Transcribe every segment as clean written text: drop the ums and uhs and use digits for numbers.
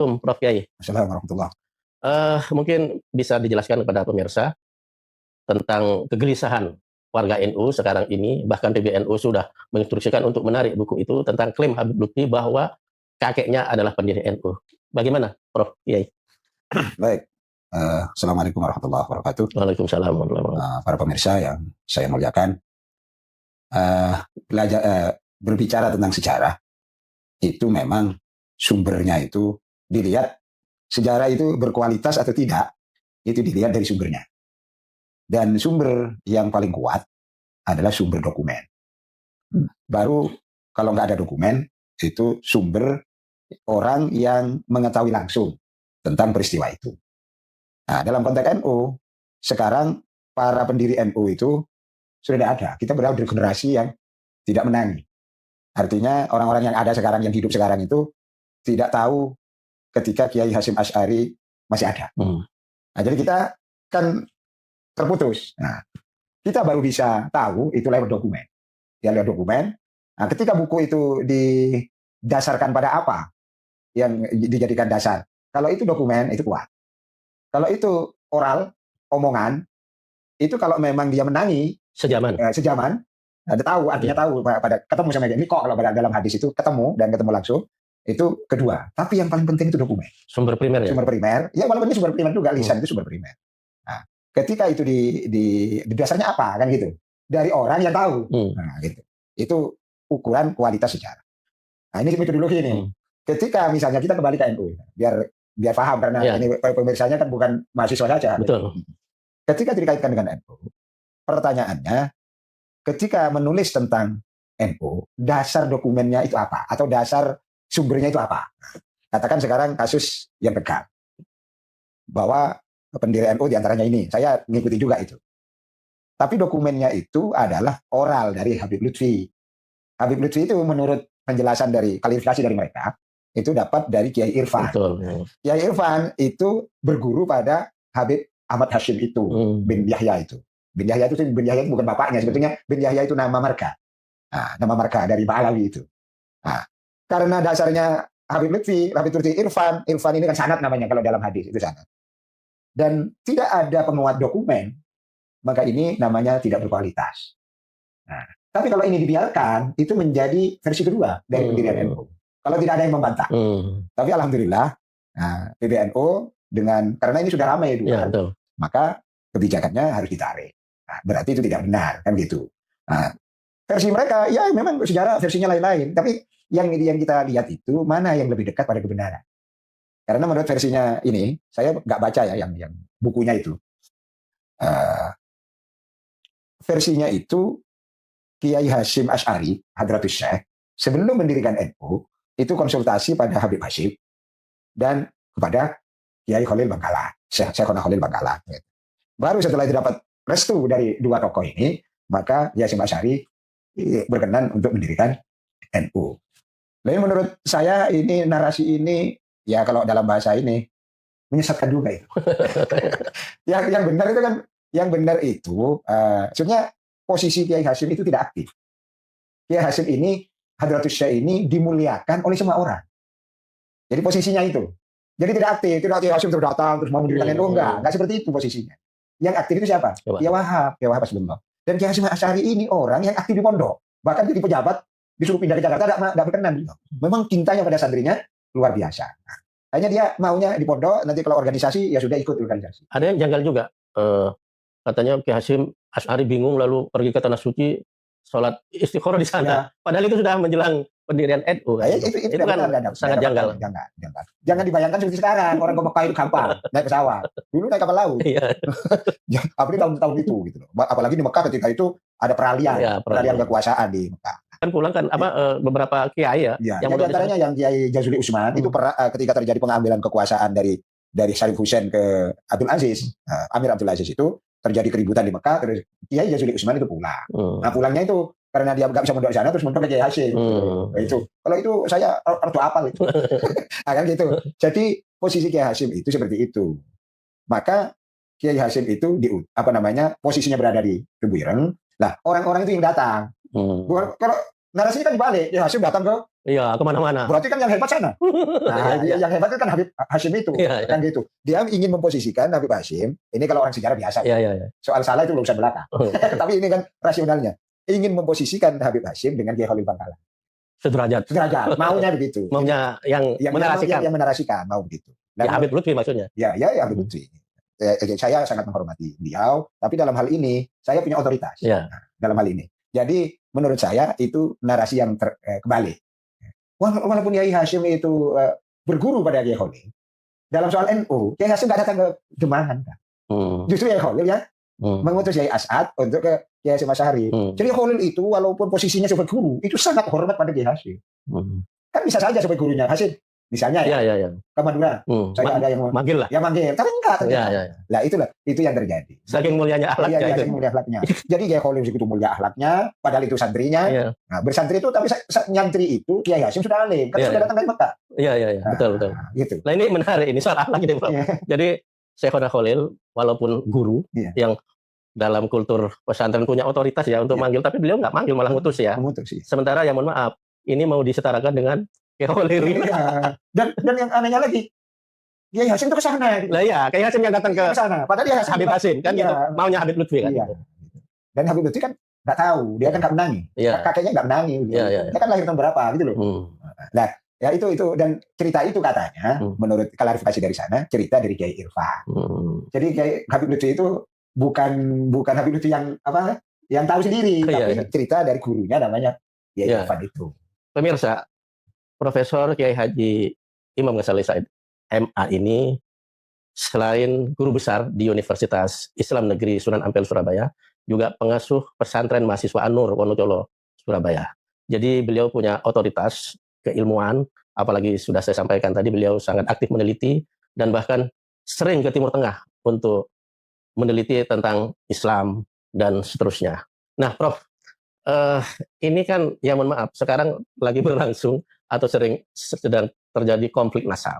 Prof. Kiai. Assalamualaikum warahmatullahi. Mungkin bisa dijelaskan kepada pemirsa tentang kegelisahan warga NU sekarang ini, bahkan PBNU sudah menginstruksikan untuk menarik buku itu tentang klaim Habib Lutfi bahwa kakeknya adalah pendiri NU. Bagaimana, Prof. Kiai? Baik. Assalamualaikum warahmatullahi wabarakatuh. Waalaikumsalam warahmatullahi wabarakatuh. Para pemirsa yang saya muliakan, berbicara tentang sejarah itu memang sumbernya itu dilihat sejarah itu berkualitas atau tidak, itu dilihat dari sumbernya. Dan sumber yang paling kuat adalah sumber dokumen. Baru kalau nggak ada dokumen, itu sumber orang yang mengetahui langsung tentang peristiwa itu. Nah, dalam konteks NU, sekarang para pendiri NU itu sudah tidak ada. Kita berada di generasi yang tidak menangi. Artinya orang-orang yang ada sekarang, yang hidup sekarang itu tidak tahu ketika Kiai Hasyim Asy'ari masih ada. Nah, jadi kita kan terputus. Nah, kita baru bisa tahu itu lewat dokumen. Ya, lewat dokumen. Nah, ketika buku itu didasarkan pada apa yang dijadikan dasar. Kalau itu dokumen, itu kuat. Kalau itu oral, omongan, itu kalau memang dia menangi sejaman, ada tahu, artinya tahu pada ketemu sama dia. Ini kok kalau dalam hadis itu ketemu langsung, itu kedua. Tapi yang paling penting itu dokumen. Sumber primer ya? Sumber primer. Ya walaupun ini sumber primer juga, lisan itu sumber primer. Nah, ketika itu di dasarnya apa kan gitu? Dari orang yang tahu. Nah, gitu. Itu ukuran kualitas sejarah. Nah, ini metodologi ini. Ketika misalnya kita kembali ke NU, biar paham karena ini pemirsanya kan bukan mahasiswa saja. Betul. Ketika dikaitkan dengan NU, pertanyaannya, ketika menulis tentang NU, dasar dokumennya itu apa? Atau dasar sumbernya itu apa? Katakan sekarang kasus yang dekat, bahwa pendiri NU diantaranya ini, saya mengikuti juga itu. Tapi dokumennya itu adalah oral dari Habib Lutfi. Habib Lutfi itu menurut penjelasan dari klarifikasi dari mereka, itu dapat dari Kiai Irfan. Betul. Kiai Irfan itu berguru pada Habib Ahmad Hasyim itu, bin Yahya itu. Bin Yahya itu bukan bapaknya, sebetulnya bin Yahya itu nama marga. Nah, nama marga dari Ba'alawi itu. Nah, karena dasarnya Habib Lutfi Irfan ini kan sanad namanya kalau dalam hadis, itu sanad. Dan tidak ada penguat dokumen, maka ini namanya tidak berkualitas. Nah, tapi kalau ini dibiarkan, itu menjadi versi kedua dari pendirian NU. Kalau tidak ada yang membantah. Tapi alhamdulillah, PBNU karena ini sudah ramai dulu, maka kebijakannya harus ditarik. Nah, berarti itu tidak benar, kan gitu. Nah, versi mereka, ya memang sejarah versinya lain-lain. Tapi yang kita lihat itu mana yang lebih dekat pada kebenaran. Karena menurut versinya ini, saya nggak baca ya yang bukunya itu. Versinya itu Kiai Hasyim Asy'ari, Hadratus Syekh, sebelum mendirikan NU, itu konsultasi pada Habib Hasyim dan kepada Kiai Khalil Bangkalan, Syekhona Khalil Bangkalan. Baru setelah itu dapat restu dari dua tokoh ini, maka Kiai Hasyim Asy'ari berkenan untuk mendirikan NU. Lalu menurut saya ini narasi ini, ya kalau dalam bahasa ini, menyesatkan juga itu. yang benar itu sebenarnya posisi Kiai Hasyim itu tidak aktif. Kiai Hasyim ini, Hadratus Syekh ini dimuliakan oleh semua orang. Jadi posisinya itu. Jadi tidak aktif. Tidak Kiai Hasyim terus datang, terus mau mendirikan NU. Enggak seperti itu posisinya. Yang aktif itu siapa? Kiai Wahab Hasbullah. Dan Kiai Hasyim Asy'ari ini orang yang aktif di pondok. Bahkan jadi pejabat, disuruh pindah ke Jakarta, tidak berkenan. Memang cintanya pada santrinya luar biasa. Hanya dia maunya di pondok, nanti kalau organisasi, ya sudah ikut organisasi. Ada yang janggal juga. Katanya Kiai Hasyim Asy'ari bingung lalu pergi ke Tanah Suci, sholat istikharah di sana. Ya. Padahal itu sudah menjelang pendirian NU. Itu kan sangat janggal. Jangan dibayangkan seperti sekarang. Orang ke Mekah itu gampang, naik pesawat. Dulu naik kapal laut. Apalagi tahun-tahun itu. Gitu loh. Apalagi di Mekah ketika itu ada peralihan kekuasaan di Mekah. Kan pulang kan beberapa kiai ya. Yang diantaranya yang Kiai Jazuli Utsman itu ketika terjadi pengambilan kekuasaan dari Syarif Hussein ke Abdul Aziz, Amir Abdul Aziz itu terjadi keributan di Mekah, terus Kiai Jazuli Utsman itu pulang. Nah pulangnya itu karena dia nggak bisa mondok di sana, terus mondok ke Kiai Hasyim. Itu kalau itu saya ordo apal itu. Kan gitu. Jadi posisi Kiai Hasyim itu seperti itu. Maka Kiai Hasyim itu posisinya berada di Tebu Ireng. Lah orang-orang itu yang datang. Kalau narasinya kan dibalik. Kiai Hasyim datang ke, Iya, kemana-mana. berarti kan yang hebat sana. Nah, Iya, yang hebat itu kan Habib Hasyim itu, iya, iya. kan gitu. Dia ingin memposisikan Habib Hasyim, ini kalau orang sejarah biasa. Iya, iya, iya. Soal salah itu urusan belaka. Oh, Tapi ini kan rasionalnya. Ingin memposisikan Habib Hasyim dengan Kiai Khalil Bangkalan. sederajat. Sederajat, maunya begitu. Maunya yang menarasikan. Yang menarasikan, mau begitu. Ya, Habib Lutfi maksudnya. Ya Habib Lutfi. Saya sangat menghormati beliau, tapi dalam hal ini saya punya otoritas. Ya. Nah, dalam hal ini. Jadi menurut saya itu narasi yang kebalik. Walaupun Kiai Hasyim itu berguru pada Kiai Khalil, dalam soal NU, Kiai Hasyim nggak datang ke Jemahan. Kan? Justru Kiai Khalil ya mengutus Kiai As'ad untuk ke Kiai Hasyim Asy'ari. Jadi Khalil itu walaupun posisinya sebagai guru, itu sangat hormat pada Kiai Hasyim. Kan bisa saja sebagai gurunya Hasyim. Misalnya ya. ke Madura, saya ada yang manggil lah. Ya manggil, tapi enggak ternyata. Ya. Lah itu yang terjadi. Saking mulianya akhlaknya itu. Saking mulia akhlaknya. Jadi Kiai Khalil begitu mulia akhlaknya, padahal itu santrinya. Ya. Nah, bersantri itu tapi nyantri itu Kiai Hasyim sudah alim, kan sudah datang dari Mekah. Iya, betul. Gitu. Nah, ini menarik ini soal akhlak ini, Bro. Jadi Syekhona Khalil walaupun guru yang dalam kultur pesantren punya otoritas ya untuk manggil, tapi beliau nggak manggil, malah ngutus ya. Sementara ya mohon maaf, ini mau disetarakan dengan Kiai Khalil. Iya. Dan yang anehnya lagi, Kiai Hasyim itu ke sana. Lah ya, Kiai Hasyim yang datang ke sana. Padahal dia Habib Hasyim kan gitu. Maunya Habib Lutfi kan. Iya. Dan Habib Lutfi kan nggak tahu, dia kan nggak menangi. Kakeknya nggak menangi. Dia kan lahir tahun berapa gitu loh. Nah, ya itu dan cerita itu katanya menurut klarifikasi dari sana, cerita dari Kiai Irfan. Jadi Kiai Habib Lutfi itu bukan Habib Lutfi yang tahu sendiri, tapi cerita dari gurunya namanya Kiai Irfan itu. Pemirsa, Profesor Kiai Haji Imam Ghazali Said MA ini selain guru besar di Universitas Islam Negeri Sunan Ampel Surabaya, juga pengasuh pesantren mahasiswa An-Nur Wonocolo Surabaya. Jadi beliau punya otoritas keilmuan, apalagi sudah saya sampaikan tadi beliau sangat aktif meneliti dan bahkan sering ke Timur Tengah untuk meneliti tentang Islam dan seterusnya. Nah, Prof, ini kan ya mohon maaf sekarang lagi berlangsung atau sedang terjadi konflik nasab.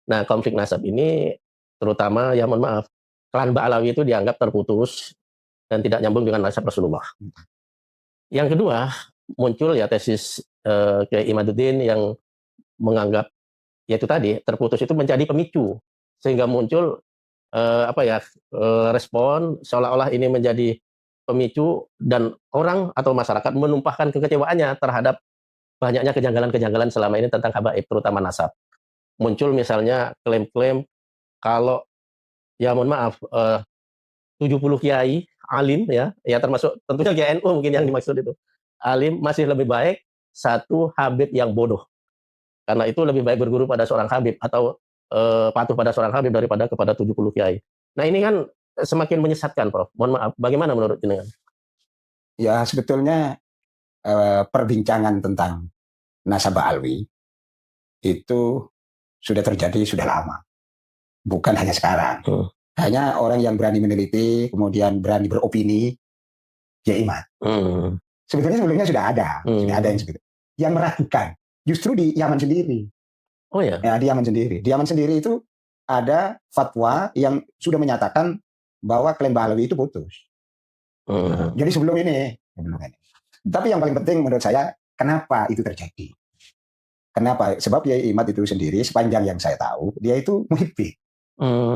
Nah, konflik nasab ini terutama ya mohon maaf, klan Ba'alawi itu dianggap terputus dan tidak nyambung dengan nasab Rasulullah. Yang kedua, muncul ya tesis Kiai Imaduddin yang menganggap yaitu tadi terputus itu menjadi pemicu sehingga muncul respon seolah-olah ini menjadi pemicu dan orang atau masyarakat menumpahkan kekecewaannya terhadap banyaknya kejanggalan-kejanggalan selama ini tentang habaib, terutama nasab. Muncul misalnya klaim-klaim kalau ya mohon maaf 70 kiai alim ya termasuk tentunya Kiai NU mungkin yang dimaksud itu. Alim masih lebih baik satu habib yang bodoh. Karena itu lebih baik berguru pada seorang habib atau patuh pada seorang habib daripada kepada 70 kiai. Nah, ini kan semakin menyesatkan, Prof. Mohon maaf, bagaimana menurut jenengan? Ya, sebetulnya perbincangan tentang nasab Ba'alawi itu sudah terjadi sudah lama. Bukan hanya sekarang. Hanya orang yang berani meneliti, kemudian berani beropini, ya iman. Sebetulnya sudah ada. Sudah ada yang meragukan. Justru di Yaman sendiri. Oh ya? Ya, di Yaman sendiri. Di Yaman sendiri itu ada fatwa yang sudah menyatakan bahwa klaim Ba'alawi itu putus. Jadi sebelum ini. Tapi yang paling penting menurut saya, kenapa itu terjadi? Kenapa? Sebab Kiai Imad itu sendiri, sepanjang yang saya tahu, dia itu muhibbin.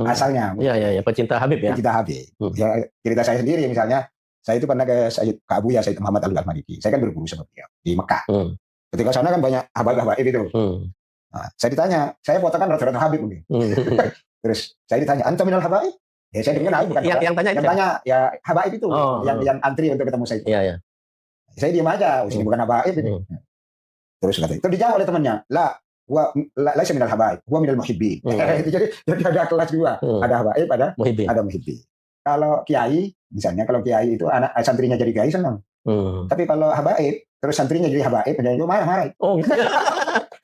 Asalnya. Iya, pecinta Habib ya. Pecinta Habib. Ya, cerita saya sendiri misalnya, saya itu pernah ke Abuya, Sayyid Muhammad Al-Maliki. Saya kan berguru sama dia di Mekah. Ketika sana kan banyak habaib itu. Nah, saya ditanya, saya foto kan rata-rata Habib mungkin. Terus saya ditanya, "Anta minal habaib?" Ya saya dengar bukan. Yang tanya ya habaib itu, yang antri untuk ketemu saya. Iya. Saya diam aja, ini bukan habaib ini. Terus kata itu dijawab oleh temannya, laisa minal habaib, huwa minal muhibbin. Jadi ada kelas dua, ada habaib, ada muhibbin. Kalau kiai, misalnya kalau kiai itu anak santrinya jadi kiai senang. Tapi kalau habaib, terus santrinya jadi habaib, dan itu marah. Oh, gitu.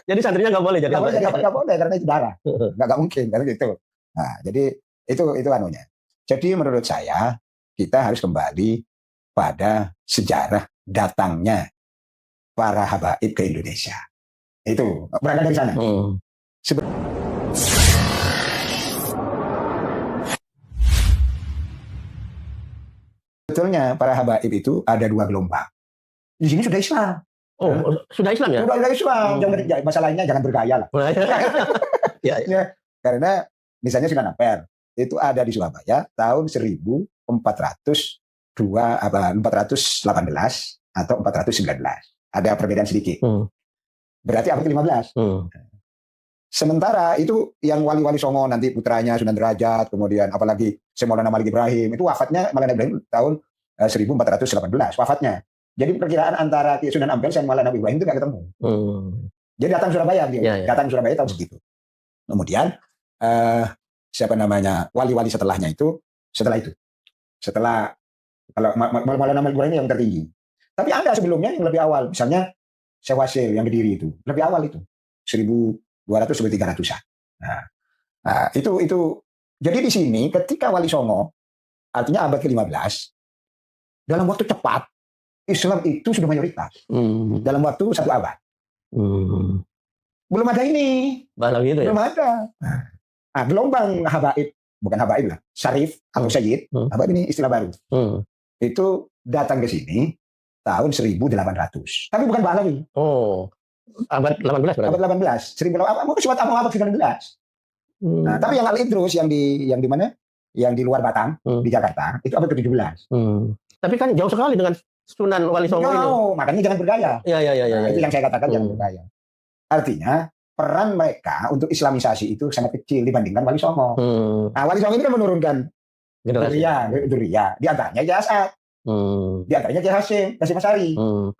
Jadi santrinya nggak boleh jadi habaib. Nggak boleh karena itu darah. Nggak mungkin karena gitu. Nah, jadi itu anunya. Jadi menurut saya kita harus kembali pada sejarah datangnya para habaib ke Indonesia. Itu berangkat dari sana. Sebetulnya para habaib itu ada dua gelombang. Di sini sudah Islam. Oh, sudah Islam ya? Udah Islam, masalahnya jangan bergaya lah. Ya, ya. Ya, karena misalnya Sunan Ampel itu ada di Surabaya tahun 418 atau 419. Ada perbedaan sedikit. Berarti abad ke-15. Sementara itu yang wali-wali Songo nanti putranya Sunan Derajat, kemudian apalagi Maulana Malik Ibrahim, itu wafatnya Maulana Ibrahim tahun 1418 wafatnya. Jadi perkiraan antara Sunan Ampel dan Maulana Ibrahim itu nggak ketemu. Jadi datang Surabaya dia, datang Surabaya tahun segitu. Kemudian siapa namanya wali-wali setelahnya itu setelah kalau Maulana Malik Ibrahim yang tertinggi. Tapi ada sebelumnya yang lebih awal, misalnya Syekh Wasil yang Kediri itu lebih awal itu 1200-1300-an. Nah, itu jadi di sini ketika Wali Songo artinya abad ke-15 dalam waktu cepat Islam itu sudah mayoritas dalam waktu 1 abad. Belum ada ini. Belum ada. Nah, gelombang habaib, bukan habaib lah, syarif atau sayyid, habaib ini istilah baru. Itu datang ke sini tahun 1800. Tapi bukan Balawi. Oh, abad 18 berarti? Abad 18. 1800. Mungkin suatu abad 19. Nah, tapi yang Al-Idrus yang di mana? Yang di luar Batang, di Jakarta, itu abad ke-17. Tapi kan jauh sekali dengan Sunan Wali Songo ini. Makanya jangan bergaya. Ya. Itu yang saya katakan jangan bergaya. Artinya peran mereka untuk Islamisasi itu sangat kecil dibandingkan Wali Songo. Nah, Wali Songo ini kan menurunkan Duriyah. Di antaranya Kiai As'ad. Di antaranya Kiai Hasyim Asy'ari.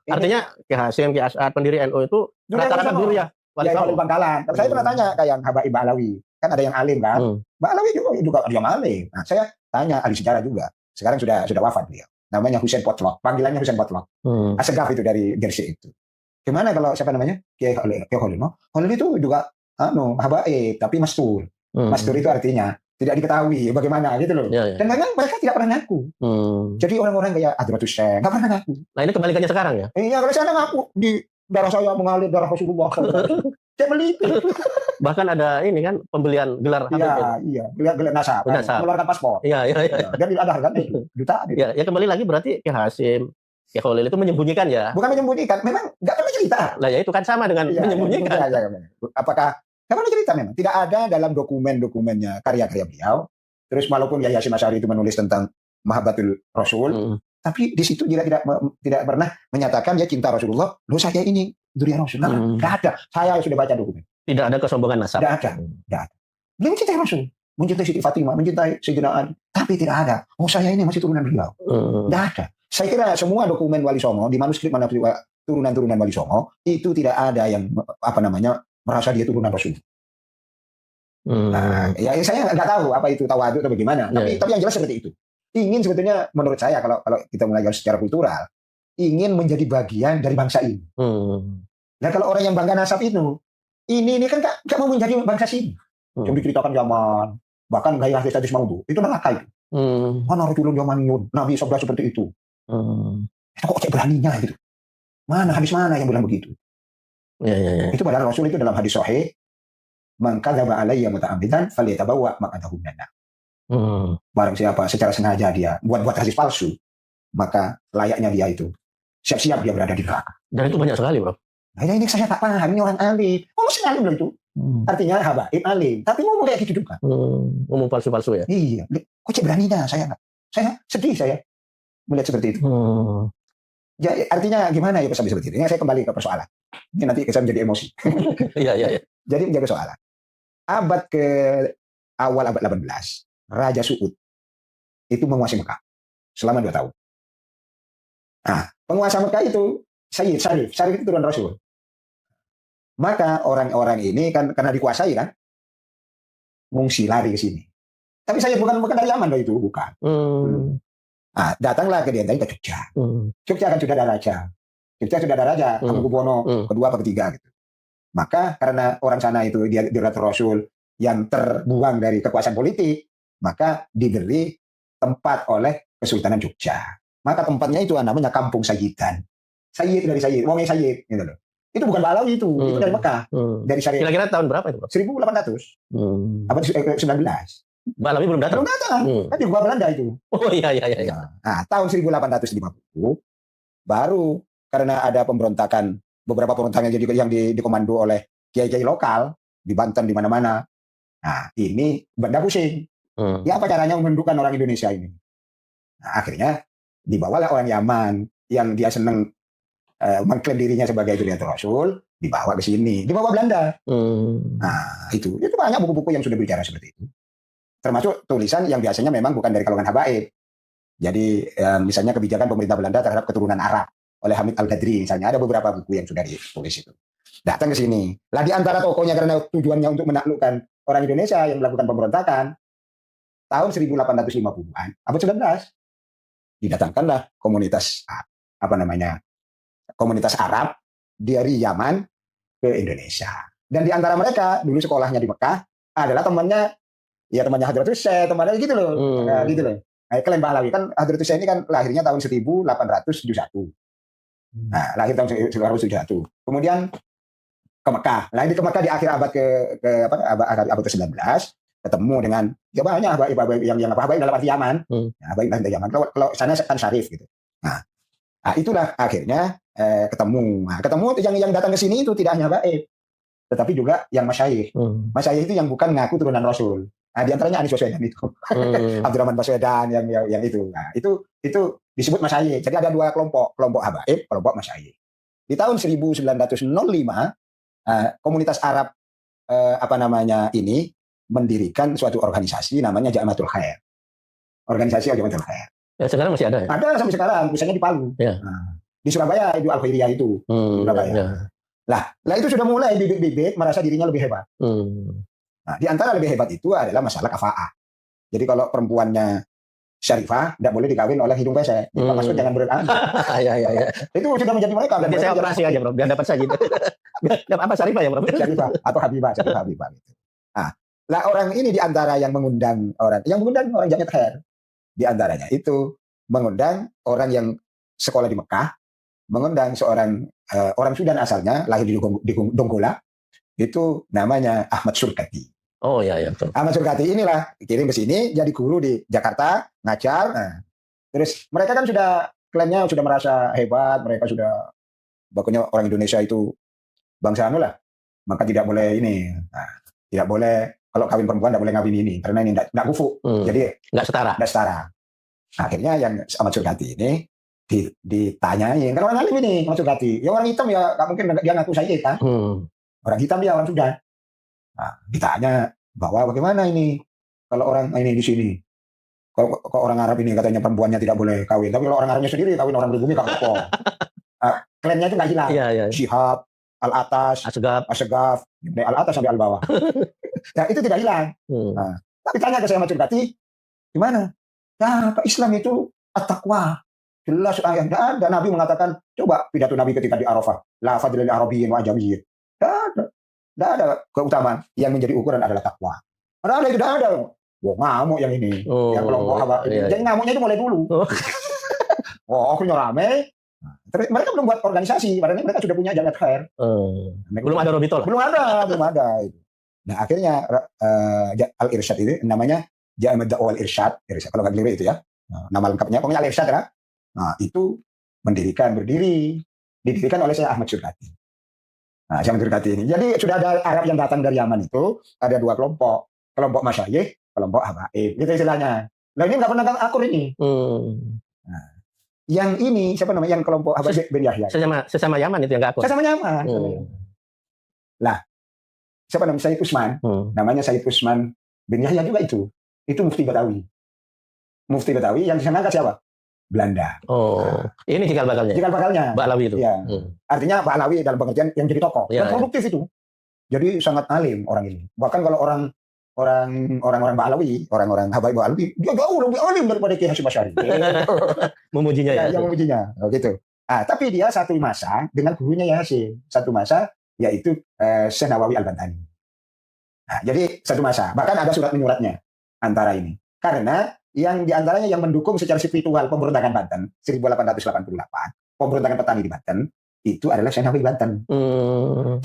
Artinya Kiai Hasyim, Kiai As'ad, pendiri NU itu rata-rata Duriyah. Wali Bangkalan. Tapi saya pernah tanya kayak yang Habaib Ba'alawi. Kan ada yang alim kan? Ba'alawi juga ada yang alim. Nah, saya tanya ahli sejarah juga. Sekarang sudah wafat dia. Namanya Husain Potlok. Panggilannya Husain Potlok. Asegaf itu dari Gresik itu. Gimana kalau siapa namanya? Kiai Khalil. Khalil itu juga habaib tapi mastur. Mastur itu artinya tidak diketahui bagaimana gitu loh. Dan memang mereka tidak pernah ngaku. Jadi orang-orang kayak Hadratus Syekh nggak pernah ngaku. Nah, ini kebalikannya sekarang ya? Iya, kalau saya ngaku di darah saya mengalir darah Rasulullah. Saya beli. Bahkan ada ini kan pembelian gelar Habib. Iya, gelar nasab. Mengeluarkan paspor. Iya. Dan ada harganya itu, jutaan. Ya kembali lagi berarti Kiai Hasyim, Kiai Khalil itu menyembunyikan ya? Bukan menyembunyikan, memang nggak pernah cerita. Lah ya itu kan sama dengan menyembunyikan. Apakah nggak pernah cerita memang? Tidak ada dalam dokumen-dokumennya karya-karya beliau. Terus walaupun Kiai Hasyim Asy'ari itu menulis tentang Mahabbatul Rasul, tapi di situ dia tidak pernah menyatakan dia cinta Rasulullah. Loh saya ini Duriyah Rasul. Nggak ada. Saya sudah baca dokumen. Tidak ada kesombongan nasab. Tidak ada. Dia mencintai Rasul, mencintai Siti Fatimah, mencintai Sayyidina Ali, tapi tidak ada. Oh saya ini masih turunan beliau. Tidak ada. Saya kira semua dokumen Wali Songo di manuskrip turunan-turunan Wali Songo itu tidak ada yang merasa dia turunan Rasul. Nah, ya saya nggak tahu apa itu tawadhu atau bagaimana. Tapi yang jelas seperti itu. Ingin sebetulnya menurut saya kalau kita belajar secara kultural, ingin menjadi bagian dari bangsa ini. Nah kalau orang yang bangga nasab itu, ini kan nggak mau menjadi bangsa sini. Yang diceritakan zaman, bahkan gaya hadis maudhu itu neraka itu. Mana Rasulun Yamaniyun, Nabi sabda seperti itu. Itu kok cek beraninya gitu. Hadis mana yang bilang begitu? Ya. Itu padahal Rasul itu dalam hadis sahih, man kadzaba alayya muta'ammidan falyatabawwa maq'adahu minan nar. Barang siapa secara sengaja dia buat hadis palsu, maka layaknya dia itu siap-siap dia berada di neraka. Dan itu banyak sekali, Bro. Nah, ini saya tak paham, ini orang alim. Masih alim loh itu. Artinya habaib alim, tapi ngomong kayak gitu juga. Ngomong palsu-palsu ya? Iya. Kok cek beraninya saya sedih saya melihat seperti itu. Jadi artinya gimana ya sampai seperti itu? Ini saya kembali ke persoalan. Ini nanti saya menjadi emosi. Iya. Jadi menjadi persoalan. Abad awal abad 18, Raja Suud itu menguasai Mekah selama 2 tahun. Nah, penguasa Mekah itu Syarif itu turun Rasul. Maka orang-orang ini kan karena dikuasai kan, ngungsi lari ke sini. Tapi saya bukan dari Yaman itu, bukan. Nah, datanglah ke Jogja. Jogja kan sudah ada raja. Hamengkubuwono kedua atau ketiga gitu. Maka karena orang sana itu dia diratur Rasul yang terbuang dari kekuasaan politik, maka diberi tempat oleh Kesultanan Jogja. Maka tempatnya itu namanya Kampung Sayyidan. Sayyid dari Sayyid, wongnya Sayyid gitu loh. Itu bukan Balawi itu dari Mekah. Dari Syariah. Kira-kira tahun berapa itu, Bro? 1800. Abad 19. Balawi belum datang. Kan di gua Belanda itu. Oh iya. Nah, tahun 1850 baru karena ada pemberontakan beberapa pemberontakan yang dikomando oleh kiai-kiai lokal di Banten di mana-mana. Nah, ini Belanda pusing. Ya apa caranya menundukkan orang Indonesia ini? Nah, akhirnya dibawalah orang Yaman yang dia senang mengklaim dirinya sebagai Juliatul Rasul, dibawa ke sini, dibawa Belanda. Nah, itu banyak buku-buku yang sudah bicara seperti itu. Termasuk tulisan yang biasanya memang bukan dari kalangan habaib. Jadi misalnya kebijakan pemerintah Belanda terhadap keturunan Arab oleh Hamid Al-Ghadri, misalnya ada beberapa buku yang sudah ditulis itu. Datang ke sini. Lah di antara tokohnya karena tujuannya untuk menaklukkan orang Indonesia yang melakukan pemberontakan tahun 1850-an, abad 19, didatangkanlah komunitas komunitas Arab dari Yaman ke Indonesia. Dan di antara mereka dulu sekolahnya di Mekah adalah temannya Hadratus Syekh, temannya gitu loh. Gitu loh. Nah, Klem Pahlawi kan Hadratus Syekh ini kan lahirnya tahun 1871. Nah, lahir tahun 1871. Kemudian ke Mekah. Nah, ke Mekah di akhir abad abad ke-19 ketemu dengan banyak habaib yang habaib dalam arti Yaman. Habaib dari Yaman. Kalau sana kan Syarif gitu. Nah, itulah akhirnya ketemu. Nah, ketemu yang datang ke sini itu tidak hanya habaib, tetapi juga yang masyayikh. Masyayikh itu yang bukan ngaku turunan Rasul. Nah, di antaranya Anies Baswedan itu. Abdurrahman Baswedan yang itu. Nah, itu disebut masyayikh. Jadi ada dua kelompok habaib, kelompok masyayikh. Di tahun 1905 komunitas Arab ini mendirikan suatu organisasi namanya Jamatul Khair. Organisasi Jamatul Khair. Ya, sekarang masih ada ya? Ada sampai sekarang, misalnya di Palu. Ya. Nah, di Surabaya itu Al-Khairiyah itu. Surabaya. Ya. Lah itu sudah mulai bibit-bibit merasa dirinya lebih hebat. Nah, di antara lebih hebat itu adalah masalah kafa'ah. Jadi kalau perempuannya syarifah tidak boleh dikawin oleh hidung pesek. Pak Masud jangan beranak. Ya. Itu sudah menjadi mereka. Nanti saya operasi aja, Bro. Biar dapat saja. Apa syarifah ya, Bro? Syarifah atau Habibah gitu. Nah, lah orang ini di antara yang mengundang orang Jamatul Khair. Di antaranya itu mengundang orang yang sekolah di Mekah, mengundang seorang orang Sudan asalnya, lahir di Donggala, itu namanya Ahmad Surkati. Oh ya. Betul. Ahmad Surkati inilah kirim ke sini jadi guru di Jakarta, ngajar. Nah, terus mereka kan sudah klaimnya sudah merasa hebat, mereka sudah pokoknya orang Indonesia itu bangsa lah, maka tidak boleh ini. Nah, tidak boleh kalau kawin perempuan tidak boleh ngawin ini karena ini tidak kufu. Jadi nggak setara. Akhirnya yang Ahmad Surkati ini ditanyain, kan orang alim ini Ahmad Surkati, ya orang hitam ya nggak mungkin dia ngaku saya kan. Orang hitam dia orang Sudan. Nah, ditanya bahwa bagaimana ini kalau orang ini di sini, kalau orang Arab ini katanya perempuannya tidak boleh kawin, tapi kalau orang Arabnya sendiri kawin orang pribumi kan apa? Klaimnya itu nggak hilang. Ya. Syihab, Al-Atas, Asegaf, Al-Atas sampai Al-Bawah. Nah, itu tidak hilang. Nah, tapi tanya ke saya Ahmad Surkati, gimana? Nah, Islam itu at-taqwa. Jelas ayat ada Nabi mengatakan, coba pidato Nabi ketika di Arafah, la fadlil arabiyyin wa ajamiyyin. Tidak ada keutamaan, yang menjadi ukuran adalah takwa. Padahal itu tidak ada. Ngamuk yang ini, yang kelompok habaib. Jadi ngamuknya itu mulai dulu. Akhirnya rame. Mereka belum buat organisasi, padahal mereka sudah punya Jamatul Khair. Belum ada Robito lah. Belum ada. Nah akhirnya Al-Irsyad itu namanya Jamatul Da'wah Al-Irsyad. Kalau nggak keliru itu ya. Nama lengkapnya, pokoknya Al-Irsyad ya. Nah itu didirikan oleh saya Ahmad Surkati. Nah, Ahmad Surkati ini. Jadi sudah ada Arab yang datang dari Yaman itu, ada dua kelompok masyayikh, kelompok habaib, gitu istilahnya. Nah ini nggak pernah akur ini. Nah, yang ini siapa namanya? Yang kelompok habaib bin Yahya. Sesama Yaman itu yang nggak akur. Sesama Yaman. Lah, siapa namanya? Sayyid Usman. Namanya Sayyid Usman bin Yahya juga itu. Itu Mufti Betawi. Mufti Betawi yang disangka siapa? Belanda. Ini cikal bakalnya. Ba'alawi itu. Ya. Artinya Ba'alawi dalam pengertian yang jadi tokoh. Dan produktif itu. Jadi sangat alim orang ini. Bahkan kalau orang Ba'alawi, orang habaib Ba'alawi, dia jauh lebih alim daripada Ki Hasyim Asy'ari. Memujinya ya. Yang memujinya. Gitu. Tapi dia satu masa dengan gurunya Hasyim. Satu masa yaitu Syekh Nawawi Al-Bantani. Nah, jadi satu masa. Bahkan ada surat menyuratnya antara ini. Karena yang diantaranya yang mendukung secara spiritual pemberontakan Banten 1888, pemberontakan petani di Banten itu adalah Syekh Nawawi Banten.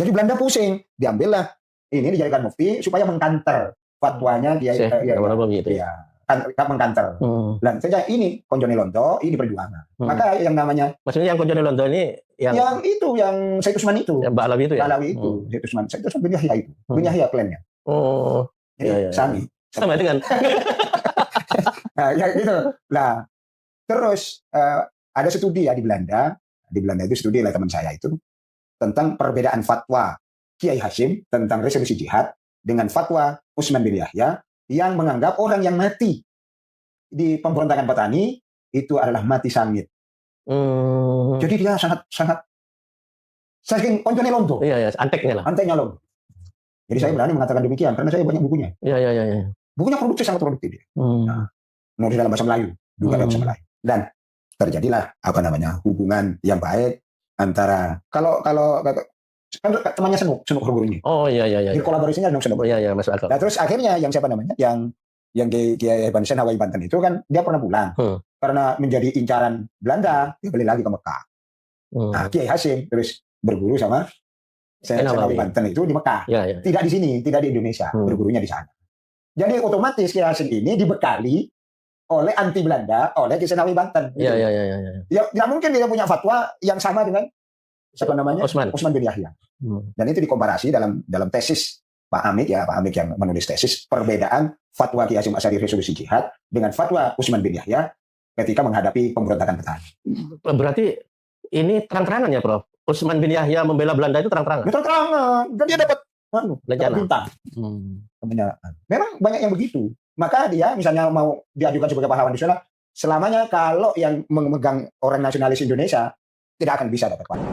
Jadi Belanda pusing, diambillah ini dijadikan mufti supaya mengkanter fatwanya dia mengkanter. Dan saja ini Konjone Lonto ini perjuangan. Maka yang namanya maksudnya yang Konjone Lonto ini Yang itu, yang Said Usman itu. Yang Ba'alawi itu ya? Ba'alawi itu. Said Usman bin Yahya itu. Bin Yahya klannya. Oh, Jadi iya, iya. Sami. Sama dengan Nah, ya gitu. Nah, terus ada studi ya di Belanda. Di Belanda itu studi oleh teman saya itu tentang perbedaan fatwa Kiai Hashim tentang resolusi jihad dengan fatwa Utsman bin Yahya yang menganggap orang yang mati di pemberontakan petani itu adalah mati sangit. Jadi dia sangat saking oncone lonto. Iya, anteknya lah. Anteknya lonto. Jadi saya berani mengatakan demikian karena saya banyak bukunya. Iya. Bukunya produktif, sangat produktif. Nah, nulis dalam bahasa Melayu, juga dalam bahasa Melayu. Dan terjadilah hubungan yang baik antara kalau kan temannya Senuk Gurunya. Oh iya. Di kolaborasinya dengan Senuk. Iya, masuk akal. Nah, terus akhirnya yang siapa namanya? Yang Kiai Bansen Hawaii Banten itu kan dia pernah pulang. Karena menjadi incaran Belanda, dia balik lagi ke Mekah. Nah, Kiai Hashim terus berguru sama Hawaii Banten itu di Mekah. Iya. Tidak di sini, tidak di Indonesia, bergurunya di sana. Jadi otomatis Kiai Hashim ini dibekali oleh anti Belanda, oleh Kiai Hawaii Banten. Iya. Ya, tidak mungkin dia punya fatwa yang sama dengan siapa namanya? Utsman bin Yahya. Dan itu dikomparasi dalam tesis Pak Amik yang menulis tesis perbedaan fatwa Kiai Hasyim Asy'ari resolusi jihad dengan fatwa Utsman bin Yahya ketika menghadapi pemberontakan petani. Berarti ini terang-terangan ya, Prof. Utsman bin Yahya membela Belanda itu terang-terangan. Terang-terangan. Dan dia dapat bintang. Memang banyak yang begitu. Maka dia misalnya mau diajukan sebagai pahlawan nasional, selamanya kalau yang memegang orang nasionalis Indonesia tidak akan bisa dapat pahlawan.